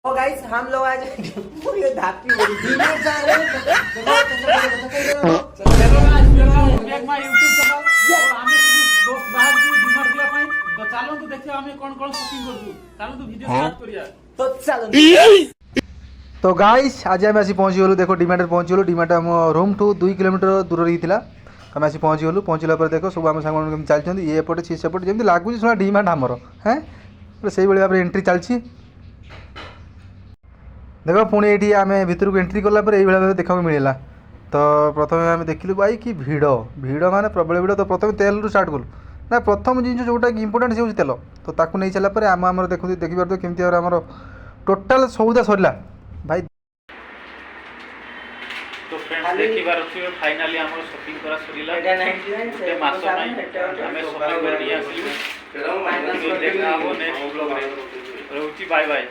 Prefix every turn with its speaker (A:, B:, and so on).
A: तो गाइस हम लोग आज ये धापी हो रही
B: चलो आज मेरा एक माय YouTube चैनल और आमे सब दोस्त बाहर की डिमांड दिया पाई तो चालो तो देखियो आमे कोन शॉपिंग करजु चालो तो वीडियो स्टार्ट करिया
A: तो चलो।
C: तो गाइस आज आम आसी पहुँची गलु देख डिमार्ट पहुँची गलु डिमार्ट आम रूम ठू 2 किलोमीटर दूर रही था आम आसी पहुँची गलु पहुँचला पर देख सब आम सांग चलते ये एपटे सी सेपटे जमी लगुच शुणा डिमार्ट आमर हैं से भाव में एंट्री चलती देख पुणी ये आम भितर को एंट्री कला भाव देखा मिलला। तो प्रथम आम देखिलु भाई कि भिड़ भिड़ माने प्रबल भिड़। तो प्रथम तेल रू स्टार्ट कलु ना प्रथम जिन जोटा इंपोर्टाट से तेल तो ताकू नहीं सारापर आम देखु देखिपार तो केमती आम टोटाल सौदा सरला भाई।
B: तो फ्रेंड्स देखिबार अछि फाइनली हमर शॉपिंग करा सरीला
A: एटा 99
B: से मासो नाही हमें शॉपिंग कर दिया देखना हो नेक्स्ट ब्लॉग रे रहउची बाय बाय।